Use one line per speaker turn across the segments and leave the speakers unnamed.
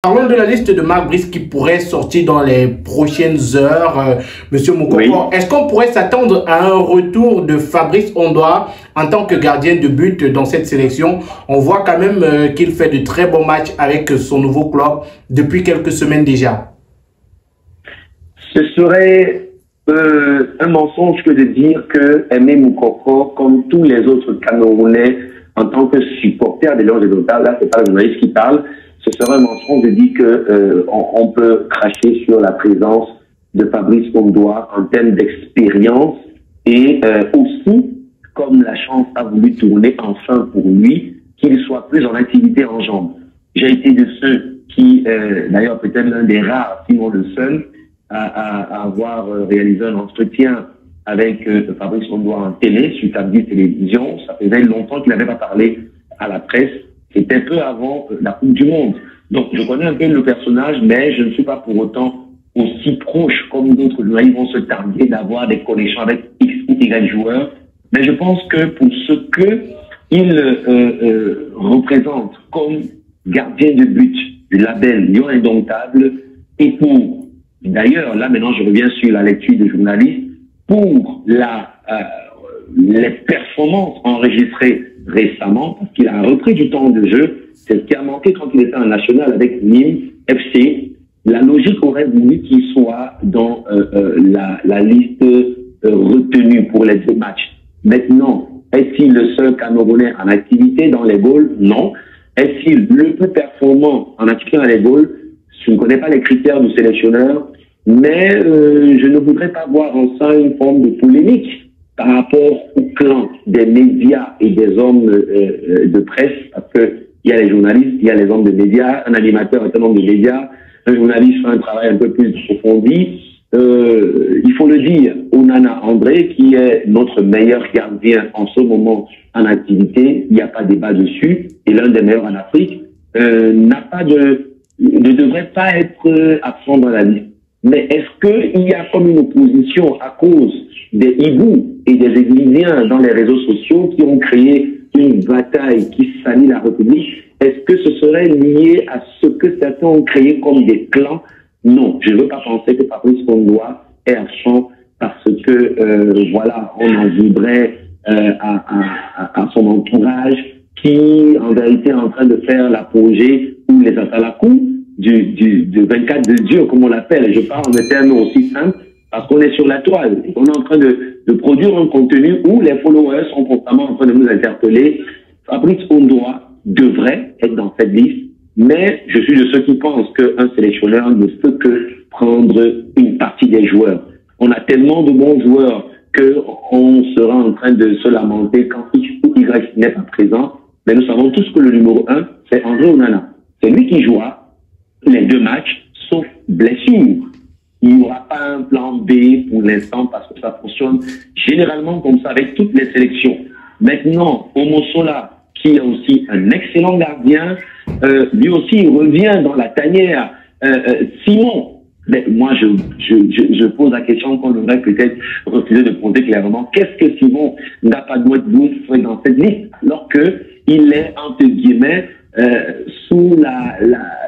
Parlons de la liste de Marc Brice qui pourrait sortir dans les prochaines heures. Monsieur Moukoko,
Oui.
est-ce qu'on pourrait s'attendre à un retour de Fabrice Ondoa en tant que gardien de but dans cette sélection? On voit quand même qu'il fait de très bons matchs avec son nouveau club depuis quelques semaines déjà.
Ce serait un mensonge que de dire que Aimé Moukoko, comme tous les autres Camerounais, en tant que supporter des Lions indomptables, là c'est pas le journaliste qui parle, ce serait un mensonge de dire que on peut cracher sur la présence de Fabrice Ondoa en termes d'expérience et aussi, comme la chance a voulu tourner enfin pour lui, qu'il soit plus en activité en jambes. J'ai été de ceux qui, d'ailleurs peut-être l'un des rares, sinon le seul, à avoir réalisé un entretien avec Fabrice Ondoa en télé, sur Tabdi Télévision. Ça faisait longtemps qu'il n'avait pas parlé à la presse. C'était peu avant la Coupe du Monde. Donc, je connais un peu le personnage, mais je ne suis pas pour autant aussi proche comme d'autres joueurs. Ils vont se targuer d'avoir des connexions avec X ou Y joueurs. Mais je pense que pour ce qu'il représente comme gardien de but du label Lion Indomptable, et pour, d'ailleurs, là maintenant je reviens sur la lecture des journalistes, pour les performances enregistrées récemment, parce qu'il a repris du temps de jeu, c'est ce qui a manqué quand il était en national avec Nîmes FC. La logique aurait voulu qu'il soit dans la liste retenue pour les deux matchs. Maintenant, est-il le seul Camerounais en activité dans les goals? Non. Est-il le plus performant en activité dans les goals? Je ne connais pas les critères du sélectionneur, mais je ne voudrais pas voir en ça une forme de polémique par rapport au clan des médias et des hommes de presse, parce que il y a les journalistes, il y a les hommes de médias, un animateur est un homme de médias, un journaliste fait un travail un peu plus approfondi. Il faut le dire, Onana André, qui est notre meilleur gardien en ce moment en activité, il n'y a pas de débat dessus, et l'un des meilleurs en Afrique, ne devrait pas être absent dans la liste. Mais est-ce qu'il y a comme une opposition à cause des hiboux et des églisiens dans les réseaux sociaux qui ont créé une bataille qui salit la République? Est-ce que ce serait lié à ce que certains ont créé comme des clans? Non, je ne veux pas penser que Fabrice Ondoa est absent parce que, voilà, on en voudrait à son entourage qui, en vérité, est en train de faire l'apogée ou les atalakou du 24 de Dieu, comme on l'appelle. Et je parle en des termes aussi simples parce qu'on est sur la toile et qu'on est en train de produire un contenu où les followers sont constamment en train de nous interpeller. Fabrice Ondoa devrait être dans cette liste, mais je suis de ceux qui pensent qu'un sélectionneur ne peut que prendre une partie des joueurs. On a tellement de bons joueurs qu'on sera en train de se lamenter quand X ou Y n'est pas présent, mais nous savons tous que le numéro 1, c'est André Onana. C'est lui qui jouera les deux matchs, sauf blessure. Il n'y aura pas un plan B pour l'instant parce que ça fonctionne généralement comme ça avec toutes les sélections. Maintenant, Omosola, qui est aussi un excellent gardien, lui aussi il revient dans la tanière. Simon, mais moi je pose la question qu'on devrait peut-être refuser de poser clairement. Qu'est-ce que Simon Ngapadouedou fait dans cette liste alors qu'il est entre guillemets sous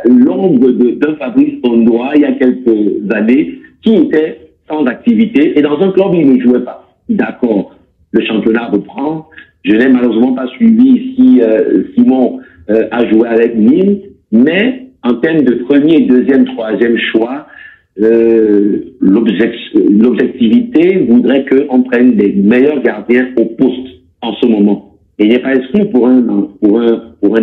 l'ombre d'un Fabrice Ondoa il y a quelques années qui était sans activité et dans un club il ne jouait pas. D'accord, le championnat reprend. Je n'ai malheureusement pas suivi si Simon a joué avec Nîmes, mais en termes de premier, deuxième, troisième choix, l'objectivité voudrait qu'on prenne des meilleurs gardiens au poste en ce moment. Et il n'est pas exclu pour un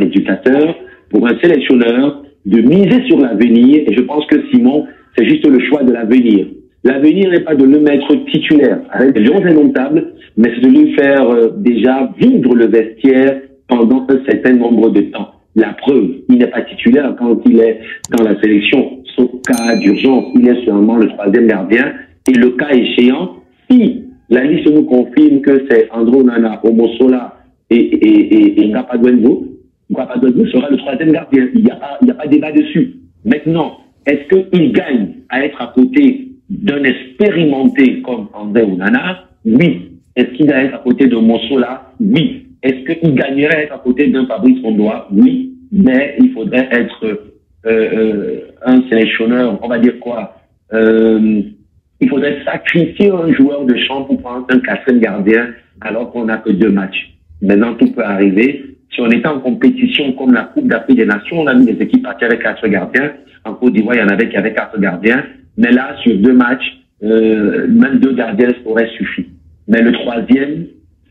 éducateur, pour un sélectionneur, de miser sur l'avenir. Et je pense que Simon, c'est juste le choix de l'avenir. L'avenir n'est pas de le mettre titulaire avec des Lions indomptables, mais c'est de lui faire déjà vivre le vestiaire pendant un certain nombre de temps. La preuve, il n'est pas titulaire quand il est dans la sélection. Sauf cas d'urgence, il est sûrement le troisième gardien. Et le cas échéant, si la liste nous confirme que c'est André Onana, Omosola et Ngapadouedou sera le troisième gardien. Il n'y a pas de débat dessus. Maintenant, est-ce qu'il gagne à être à côté d'un expérimenté comme André Onana? Oui. Est-ce qu'il va être à côté de Mosola? Oui. Est-ce qu'il gagnerait à être à côté d'un Fabrice Ondoa? Oui. Mais il faudrait être un sélectionneur, on va dire quoi, il faudrait sacrifier un joueur de champ pour prendre un quatrième gardien alors qu'on n'a que 2 matchs. Maintenant, tout peut arriver. Si on était en compétition comme la Coupe d'Afrique des Nations, on a mis des équipes parties avec 4 gardiens. En Côte d'Ivoire, il y en avait qui avaient 4 gardiens. Mais là, sur 2 matchs, même 2 gardiens auraient suffi. Mais le troisième,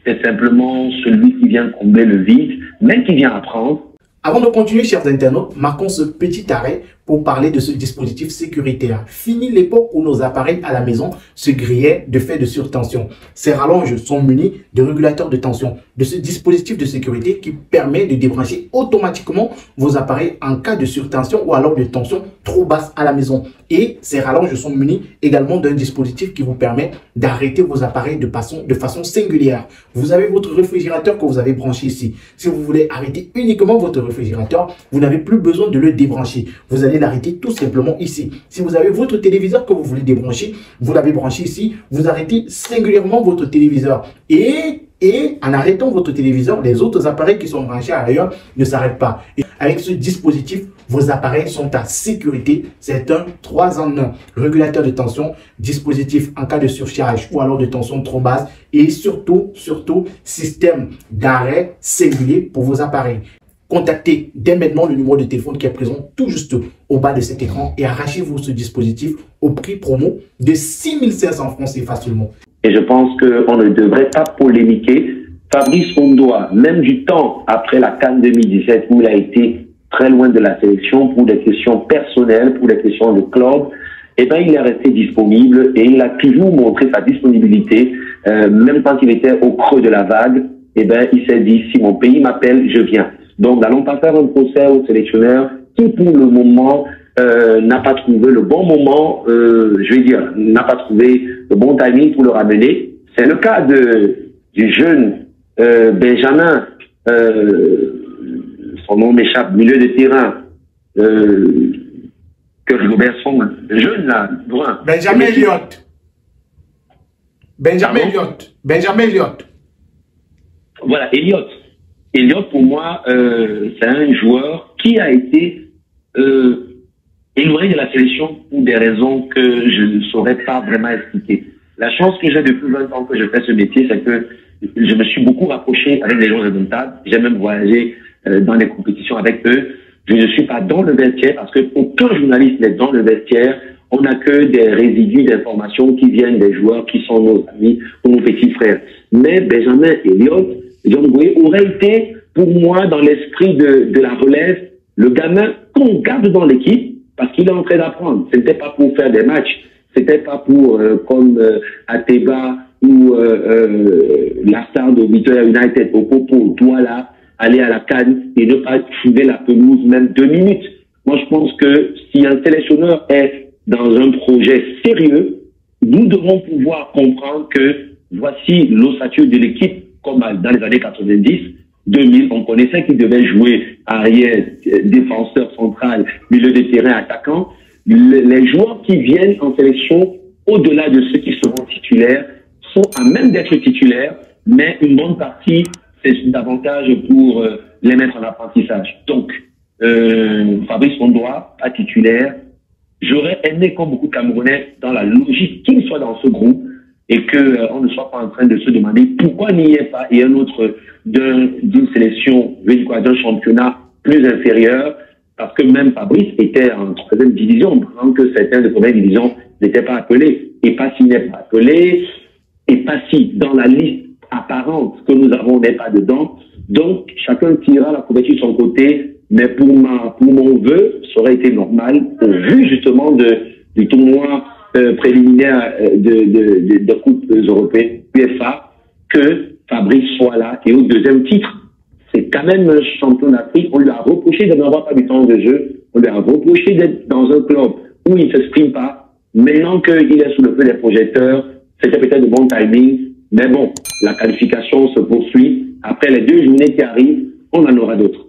c'est simplement celui qui vient combler le vide, mais qui vient apprendre.
Avant de continuer, chers internautes, marquons ce petit arrêt pour parler de ce dispositif sécuritaire. Fini l'époque où nos appareils à la maison se grillaient de fait de surtension. Ces rallonges sont munis de régulateurs de tension, de ce dispositif de sécurité qui permet de débrancher automatiquement vos appareils en cas de surtension ou alors de tension trop basse à la maison. Et ces rallonges sont munis également d'un dispositif qui vous permet d'arrêter vos appareils de façon singulière. Vous avez votre réfrigérateur que vous avez branché ici. Si vous voulez arrêter uniquement votre réfrigérateur, vous n'avez plus besoin de le débrancher. Vous allez l'arrêter tout simplement ici. Si vous avez votre téléviseur que vous voulez débrancher, vous l'avez branché ici, vous arrêtez singulièrement votre téléviseur. Et en arrêtant votre téléviseur, les autres appareils qui sont branchés ailleurs ne s'arrêtent pas. Et avec ce dispositif, vos appareils sont à sécurité. C'est un 3 en 1. Régulateur de tension, dispositif en cas de surcharge ou alors de tension trop basse. Et surtout, système d'arrêt singulier pour vos appareils. Contactez dès maintenant le numéro de téléphone qui est présent tout juste au bas de cet écran et arrachez-vous ce dispositif au prix promo de 6 500 francs CFA seulement.
Et je pense qu'on ne devrait pas polémiquer. Fabrice Ondoa, même du temps après la CAN 2017 où il a été très loin de la sélection pour des questions personnelles, pour des questions de club, eh ben, il est resté disponible et il a toujours montré sa disponibilité, même quand il était au creux de la vague. Eh ben, il s'est dit, si mon pays m'appelle, je viens. Donc, n'allons pas faire un procès au sélectionneur qui, pour le moment, n'a pas trouvé le bon moment, n'a pas trouvé le bon timing pour le ramener. C'est le cas du jeune Benjamin, son nom m'échappe, milieu de terrain, que Robert Song, le jeune là, brun.
Benjamin Elliott. Benjamin Elliott.
Voilà, Elliott. Elliott, pour moi, c'est un joueur qui a été éloigné de la sélection pour des raisons que je ne saurais pas vraiment expliquer. La chance que j'ai depuis 20 ans que je fais ce métier, c'est que je me suis beaucoup rapproché avec les joueurs redoutables. J'ai même voyagé dans les compétitions avec eux. Je ne suis pas dans le vestiaire parce que aucun journaliste n'est dans le vestiaire. On n'a que des résidus d'informations qui viennent des joueurs qui sont nos amis ou nos petits frères. Mais Benjamin Elliott, John Goué aurait été, pour moi, dans l'esprit de la relève, le gamin qu'on garde dans l'équipe parce qu'il est en train d'apprendre. Ce n'était pas pour faire des matchs. C'était pas pour, comme Ateba ou la star de Victoria United, au Popo, Douala, aller à la CAN et ne pas trouver la pelouse même 2 minutes. Moi, je pense que si un sélectionneur est dans un projet sérieux, nous devons pouvoir comprendre que voici l'ossature de l'équipe, comme dans les années 90, 2000, on connaissait qu'il devait jouer arrière, défenseur central, milieu de terrain, attaquant. Les joueurs qui viennent en sélection, au-delà de ceux qui seront titulaires, sont à même d'être titulaires, mais une bonne partie, c'est davantage pour les mettre en apprentissage. Donc, Fabrice Ondoa, pas titulaire. J'aurais aimé, comme beaucoup de Camerounais, dans la logique qu'il soit dans ce groupe et qu'on ne soit pas en train de se demander pourquoi n'y est pas et un autre d'une sélection, d'un championnat plus inférieur, parce que même Fabrice était en 3e division, pendant que certains de 1re division n'étaient pas appelés. Et Passy n'est pas appelé, et Passy, dans la liste apparente que nous avons, n'est pas dedans. Donc, chacun tirera la couverture de son côté, mais pour mon vœu, ça aurait été normal, au vu justement du tournoi préliminaire de Coupe européenne, UEFA, que Fabrice soit là et au 2e titre. C'est quand même un champion d'Afrique. On lui a reproché de n'avoir pas du temps de jeu. On lui a reproché d'être dans un club où il ne s'exprime pas. Maintenant qu'il est sous le feu des projecteurs, c'était peut-être de bon timing. Mais bon, la qualification se poursuit. Après les 2 journées qui arrivent, on en aura d'autres.